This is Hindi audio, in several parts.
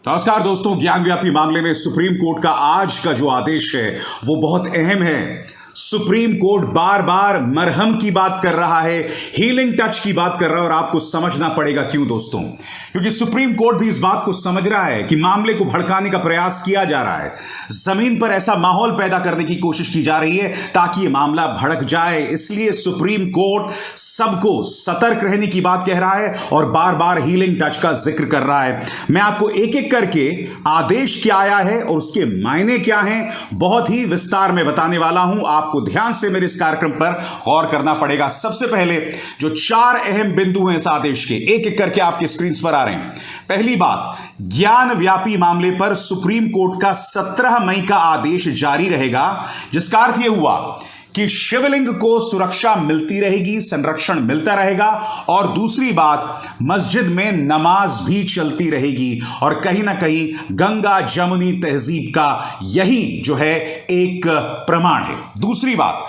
नमस्कार दोस्तों, ज्ञानव्यापी मामले में सुप्रीम कोर्ट का आज का जो आदेश है वो बहुत अहम है। सुप्रीम कोर्ट बार बार मरहम की बात कर रहा है, हीलिंग टच की बात कर रहा है और आपको समझना पड़ेगा क्यों दोस्तों। क्योंकि सुप्रीम कोर्ट भी इस बात को समझ रहा है कि मामले को भड़काने का प्रयास किया जा रहा है, जमीन पर ऐसा माहौल पैदा करने की कोशिश की जा रही है ताकि यह मामला भड़क जाए। इसलिए सुप्रीम कोर्ट सबको सतर्क रहने की बात कह रहा है और बार बार हीलिंग टच का जिक्र कर रहा है। मैं आपको एक एक करके आदेश क्या आया है और उसके मायने क्या हैं बहुत ही विस्तार में बताने वाला हूं। आपको ध्यान से मेरे इस कार्यक्रम पर गौर करना पड़ेगा। सबसे पहले जो चार अहम बिंदु हैं इस आदेश के, एक एक करके आपके स्क्रीन पर आ रहे हैं। पहली बात, ज्ञान व्यापी मामले पर सुप्रीम कोर्ट का 17 मई का आदेश जारी रहेगा, जिसका अर्थ यह हुआ कि शिवलिंग को सुरक्षा मिलती रहेगी, संरक्षण मिलता रहेगा और दूसरी बात, मस्जिद में नमाज भी चलती रहेगी और कहीं ना कहीं गंगा जमुनी तहजीब का यही जो है एक प्रमाण है। दूसरी बात,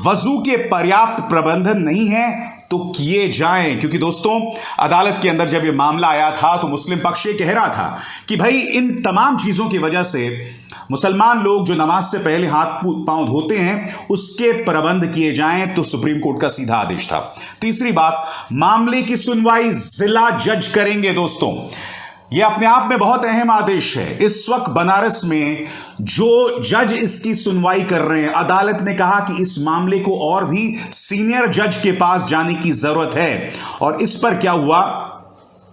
वजू के पर्याप्त प्रबंधन नहीं है तो किए जाएं, क्योंकि दोस्तों अदालत के अंदर जब यह मामला आया था तो मुस्लिम पक्ष ये कह रहा था कि भाई इन तमाम चीजों की वजह से मुसलमान लोग जो नमाज से पहले हाथ पांव धोते हैं उसके प्रबंध किए जाएं, तो सुप्रीम कोर्ट का सीधा आदेश था। तीसरी बात, मामले की सुनवाई जिला जज करेंगे। दोस्तों यह अपने आप में बहुत अहम आदेश है। इस वक्त बनारस में जो जज इसकी सुनवाई कर रहे हैं, अदालत ने कहा कि इस मामले को और भी सीनियर जज के पास जाने की जरूरत है। और इस पर क्या हुआ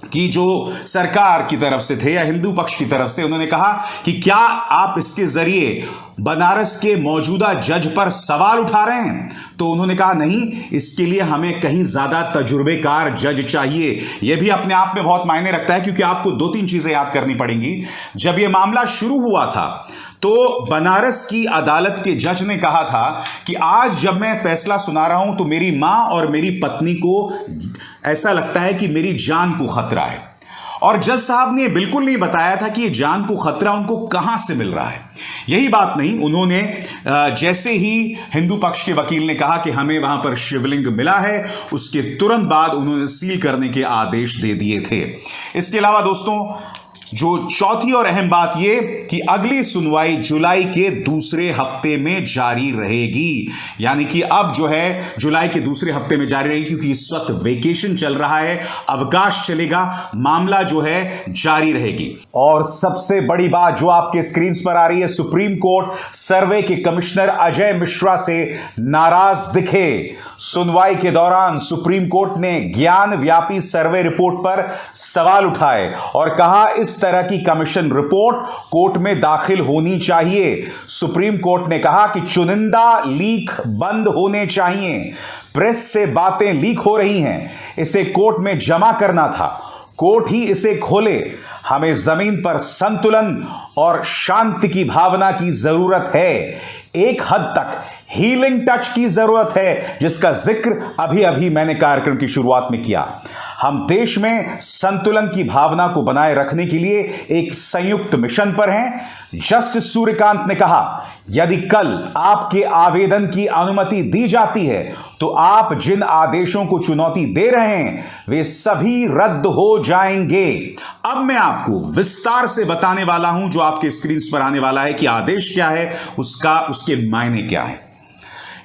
कि जो सरकार की तरफ से थे या हिंदू पक्ष की तरफ से, उन्होंने कहा कि क्या आप इसके जरिए बनारस के मौजूदा जज पर सवाल उठा रहे हैं? तो उन्होंने कहा नहीं, इसके लिए हमें कहीं ज्यादा तजुर्बेकार जज चाहिए। यह भी अपने आप में बहुत मायने रखता है, क्योंकि आपको दो तीन चीजें याद करनी पड़ेंगी। जब यह मामला शुरू हुआ था तो बनारस की अदालत के जज ने कहा था कि आज जब मैं फैसला सुना रहा हूं तो मेरी मां और मेरी पत्नी को ऐसा लगता है कि मेरी जान को खतरा है। और जज साहब ने बिल्कुल नहीं बताया था कि ये जान को खतरा उनको कहां से मिल रहा है। यही बात नहीं, उन्होंने जैसे ही हिंदू पक्ष के वकील ने कहा कि हमें वहां पर शिवलिंग मिला है, उसके तुरंत बाद उन्होंने सील करने के आदेश दे दिए थे। इसके अलावा दोस्तों जो चौथी और अहम बात यह कि अगली सुनवाई जुलाई के दूसरे हफ्ते में जारी रहेगी, यानी कि अब जो है जुलाई के दूसरे हफ्ते में जारी रहेगी, क्योंकि इस वक्त वेकेशन चल रहा है, अवकाश चलेगा, मामला जो है जारी रहेगी। और सबसे बड़ी बात जो आपके स्क्रीन पर आ रही है, सुप्रीम कोर्ट सर्वे के कमिश्नर अजय मिश्रा से नाराज दिखे। सुनवाई के दौरान सुप्रीम कोर्ट ने ज्ञान व्यापी सर्वे रिपोर्ट पर सवाल उठाए और कहा इस तरह की कमीशन रिपोर्ट कोर्ट में दाखिल होनी चाहिए। सुप्रीम कोर्ट ने कहा कि चुनिंदा लीक बंद होने चाहिए। प्रेस से बातें लीक हो रही हैं, इसे कोर्ट में जमा करना था, कोर्ट ही इसे खोले। हमें जमीन पर संतुलन और शांति की भावना की जरूरत है। एक हद तक हीलिंग टच की जरूरत है, जिसका जिक्र अभी अभी मैंने कार्यक्रम की शुरुआत में किया। हम देश में संतुलन की भावना को बनाए रखने के लिए एक संयुक्त मिशन पर हैं। जस्टिस सूर्यकांत ने कहा, यदि कल आपके आवेदन की अनुमति दी जाती है तो आप जिन आदेशों को चुनौती दे रहे हैं वे सभी रद्द हो जाएंगे। अब मैं आपको विस्तार से बताने वाला हूं जो आपके स्क्रीन पर आने वाला है कि आदेश क्या है, उसके मायने क्या है।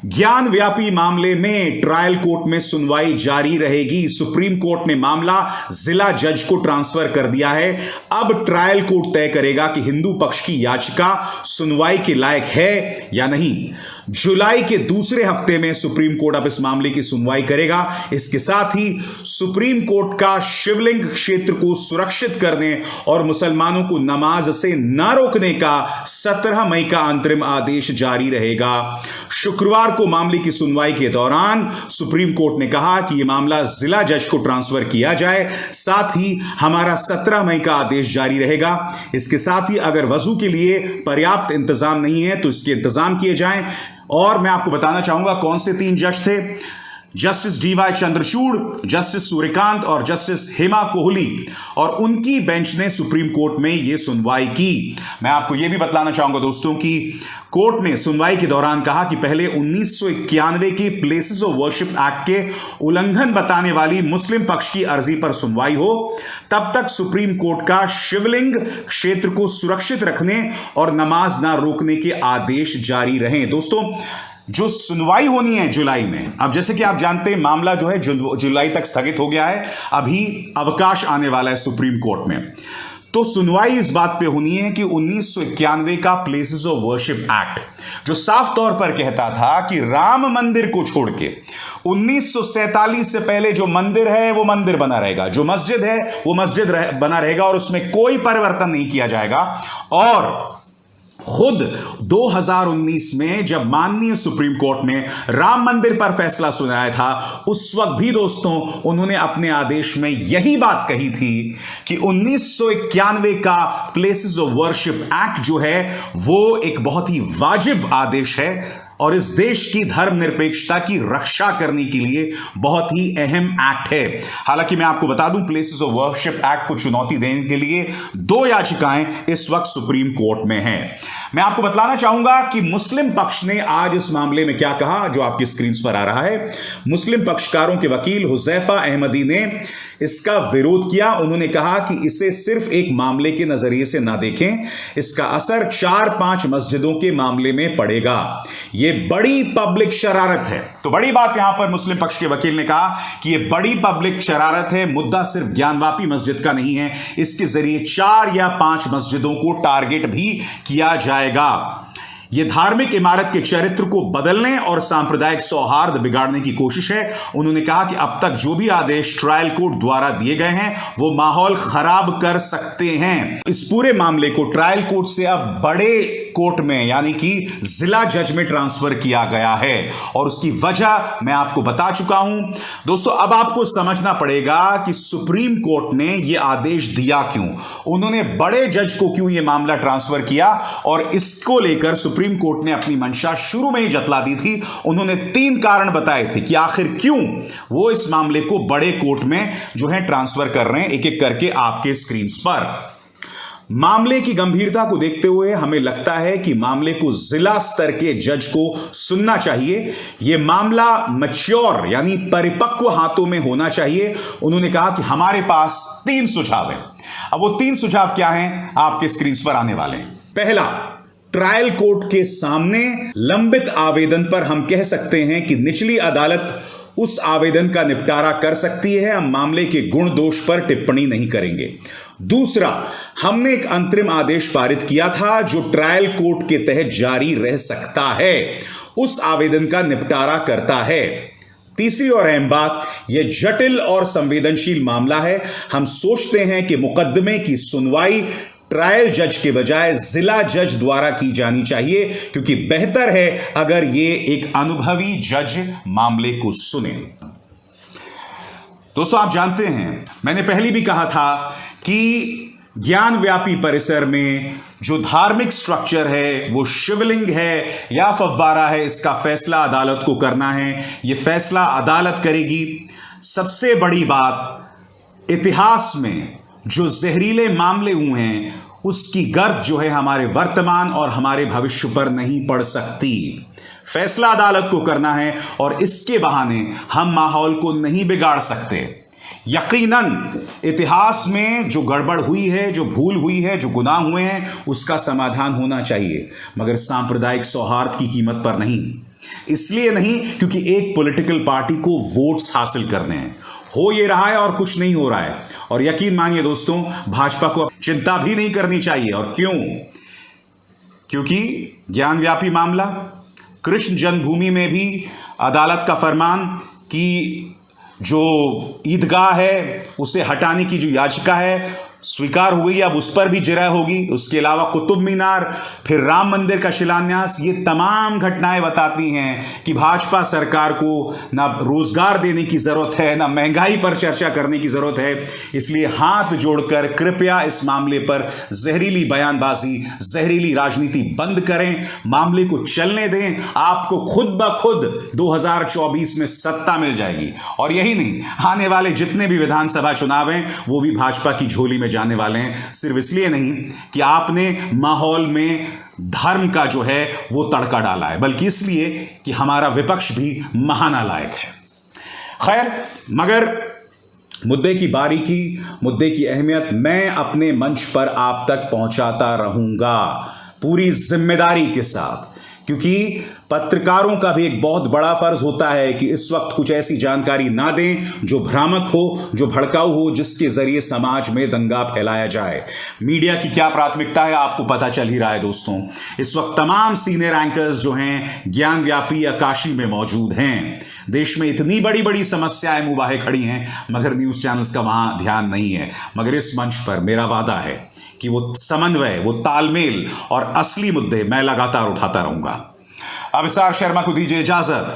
ज्ञान व्यापी मामले में ट्रायल कोर्ट में सुनवाई जारी रहेगी। सुप्रीम कोर्ट ने मामला जिला जज को ट्रांसफर कर दिया है। अब ट्रायल कोर्ट तय करेगा कि हिंदू पक्ष की याचिका सुनवाई के लायक है या नहीं। जुलाई के दूसरे हफ्ते में सुप्रीम कोर्ट अब इस मामले की सुनवाई करेगा। इसके साथ ही सुप्रीम कोर्ट का शिवलिंग क्षेत्र को सुरक्षित करने और मुसलमानों को नमाज से न रोकने का 17 मई का अंतरिम आदेश जारी रहेगा। शुक्रवार को मामले की सुनवाई के दौरान सुप्रीम कोर्ट ने कहा कि यह मामला जिला जज को ट्रांसफर किया जाए, साथ ही हमारा 17 मई का आदेश जारी रहेगा। इसके साथ ही अगर वजू के लिए पर्याप्त इंतजाम नहीं है तो इसके इंतजाम किए जाएं। और मैं आपको बताना चाहूंगा कौन से 3 जज थे। Justice DY Chandrachud, justice Surya Kant और जस्टिस हेमा कोहली और उनकी बेंच ने सुप्रीम कोर्ट में यह सुनवाई की। मैं आपको यह भी बतलाना चाहूंगा दोस्तों कि कोर्ट ने सुनवाई के दौरान कहा कि पहले 1991 के प्लेसेस ऑफ वर्शिप एक्ट के उल्लंघन बताने वाली मुस्लिम पक्ष की अर्जी पर सुनवाई हो, तब तक सुप्रीम कोर्ट का शिवलिंग क्षेत्र को सुरक्षित रखने और नमाज ना रोकने के आदेश जारी रहें। दोस्तों, जो सुनवाई होनी है जुलाई में, अब जैसे कि आप जानते हैं मामला जो है जुलाई तक स्थगित हो गया है, अभी अवकाश आने वाला है सुप्रीम कोर्ट में। तो सुनवाई इस बात पे होनी है कि 1991 का प्लेसेस ऑफ वर्शिप एक्ट जो साफ तौर पर कहता था कि राम मंदिर को छोड़ के 1947 से पहले जो मंदिर है वो मंदिर बना रहेगा, जो मस्जिद है वो मस्जिद बना रहेगा और उसमें कोई परिवर्तन नहीं किया जाएगा। और खुद 2019 में जब माननीय सुप्रीम कोर्ट ने राम मंदिर पर फैसला सुनाया था, उस वक्त भी दोस्तों उन्होंने अपने आदेश में यही बात कही थी कि 1991 का प्लेसेस ऑफ वर्शिप एक्ट जो है वो एक बहुत ही वाजिब आदेश है और इस देश की धर्मनिरपेक्षता की रक्षा करने के लिए बहुत ही अहम एक्ट है। हालांकि मैं आपको बता दूं, प्लेसेस ऑफ वर्शिप एक्ट को चुनौती देने के लिए 2 याचिकाएं इस वक्त सुप्रीम कोर्ट में हैं। मैं आपको बतलाना चाहूंगा कि मुस्लिम पक्ष ने आज इस मामले में क्या कहा, जो आपकी स्क्रीन पर आ रहा है। मुस्लिम पक्षकारों के वकील हुजैफा अहमदी ने इसका विरोध किया। उन्होंने कहा कि इसे सिर्फ एक मामले के नजरिए से ना देखें, इसका असर 4-5 मस्जिदों के मामले में पड़ेगा। यह बड़ी पब्लिक शरारत है। तो बड़ी बात यहां पर मुस्लिम पक्ष के वकील ने कहा कि यह बड़ी पब्लिक शरारत है, मुद्दा सिर्फ ज्ञानवापी मस्जिद का नहीं है, इसके जरिए 4 या 5 मस्जिदों को टारगेट भी किया जाएगा। यह धार्मिक इमारत के चरित्र को बदलने और सांप्रदायिक सौहार्द बिगाड़ने की कोशिश है। उन्होंने कहा कि अब तक जो भी आदेश ट्रायल कोर्ट द्वारा दिए गए हैं वो माहौल खराब कर सकते हैं। इस पूरे मामले को ट्रायल कोर्ट से अब बड़े कोर्ट में यानी कि जिला जज में ट्रांसफर किया गया है और उसकी वजह मैं आपको बता चुका हूं। दोस्तों, अब आपको समझना पड़ेगा कि सुप्रीम कोर्ट ने यह आदेश दिया क्यों, उन्होंने बड़े जज को क्यों यह मामला ट्रांसफर किया और इसको लेकर सुप्रीम कोर्ट ने अपनी मंशा शुरू में ही जतला दी थी। उन्होंने 3 कारण बताए थे कि आखिर क्यों वो इस मामले को बड़े कोर्ट में जो है ट्रांसफर कर रहे हैं, एक एक करके आपके स्क्रीन पर। मामले की गंभीरता को देखते हुए हमें लगता है कि मामले को जिला स्तर के जज को सुनना चाहिए। यह मामला मैच्योर यानी परिपक्व हाथों में होना चाहिए। उन्होंने कहा कि हमारे पास 3 सुझाव हैं। अब वो 3 सुझाव क्या हैं आपके स्क्रीन पर आने वाले हैं। पहला, ट्रायल कोर्ट के सामने लंबित आवेदन पर हम कह सकते हैं कि निचली अदालत उस आवेदन का निपटारा कर सकती है, हम मामले के गुण दोष पर टिप्पणी नहीं करेंगे। दूसरा, हमने एक अंतरिम आदेश पारित किया था जो ट्रायल कोर्ट के तहत जारी रह सकता है, उस आवेदन का निपटारा करता है। तीसरी और अहम बात, यह जटिल और संवेदनशील मामला है। हम सोचते हैं कि मुकदमे की सुनवाई ट्रायल जज के बजाय जिला जज द्वारा की जानी चाहिए, क्योंकि बेहतर है अगर यह एक अनुभवी जज मामले को सुने। दोस्तों, आप जानते हैं मैंने पहले भी कहा था कि ज्ञान व्यापी परिसर में जो धार्मिक स्ट्रक्चर है वो शिवलिंग है या फव्वारा है, इसका फैसला अदालत को करना है। यह फैसला अदालत करेगी। सबसे बड़ी बात, इतिहास में जो जहरीले मामले हुए हैं उसकी गर्द जो है हमारे वर्तमान और हमारे भविष्य पर नहीं पड़ सकती। फैसला अदालत को करना है और इसके बहाने हम माहौल को नहीं बिगाड़ सकते। यकीनन इतिहास में जो गड़बड़ हुई है, जो भूल हुई है, जो गुनाह हुए हैं, उसका समाधान होना चाहिए, मगर सांप्रदायिक सौहार्द की कीमत पर नहीं। इसलिए नहीं क्योंकि एक पॉलिटिकल पार्टी को वोट्स हासिल करने हैं। हो ये रहा है और कुछ नहीं हो रहा है। और यकीन मानिए दोस्तों, भाजपा को चिंता भी नहीं करनी चाहिए। और क्यों? क्योंकि ज्ञानव्यापी मामला, कृष्ण जन्मभूमि में भी अदालत का फरमान कि जो ईदगाह है उसे हटाने की जो याचिका है स्वीकार हो गई, अब उस पर भी जिरह होगी। उसके अलावा कुतुब मीनार, फिर राम मंदिर का शिलान्यास, ये तमाम घटनाएं बताती हैं कि भाजपा सरकार को ना रोजगार देने की जरूरत है, ना महंगाई पर चर्चा करने की जरूरत है। इसलिए हाथ जोड़कर कृपया इस मामले पर जहरीली बयानबाजी, जहरीली राजनीति बंद करें, मामले को चलने दें। आपको खुद ब खुद 2024 में सत्ता मिल जाएगी। और यही नहीं, आने वाले जितने भी विधानसभा चुनाव हैं वो भी भाजपा की झोली में जाने वाले हैं। सिर्फ इसलिए नहीं कि आपने माहौल में धर्म का जो है वो तड़का डाला है, बल्कि इसलिए कि हमारा विपक्ष भी महानालायक है। खैर, मगर मुद्दे की बारीकी, मुद्दे की अहमियत मैं अपने मंच पर आप तक पहुंचाता रहूंगा पूरी जिम्मेदारी के साथ, क्योंकि पत्रकारों का भी एक बहुत बड़ा फर्ज होता है कि इस वक्त कुछ ऐसी जानकारी ना दें जो भ्रामक हो, जो भड़काऊ हो, जिसके जरिए समाज में दंगा फैलाया जाए। मीडिया की क्या प्राथमिकता है आपको पता चल ही रहा है दोस्तों। इस वक्त तमाम सीनियर एंकर्स जो हैं ज्ञानव्यापी या काशी में मौजूद हैं। देश में इतनी बड़ी बड़ी समस्याएं मुबाहे खड़ी हैं, मगर न्यूज चैनल्स का वहां ध्यान नहीं है। मगर इस मंच पर मेरा वादा है कि वो समन्वय, वो तालमेल और असली मुद्दे मैं लगातार उठाता रहूंगा। अभिसार शर्मा को दीजिए इजाजत।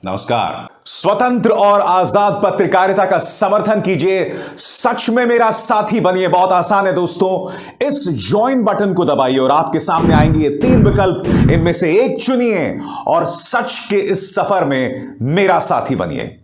नमस्कार। स्वतंत्र और आजाद पत्रकारिता का समर्थन कीजिए, सच में मेरा साथी बनिए। बहुत आसान है दोस्तों, इस ज्वाइन बटन को दबाइए और आपके सामने आएंगे ये 3 विकल्प, इनमें से एक चुनिए और सच के इस सफर में मेरा साथी बनिए।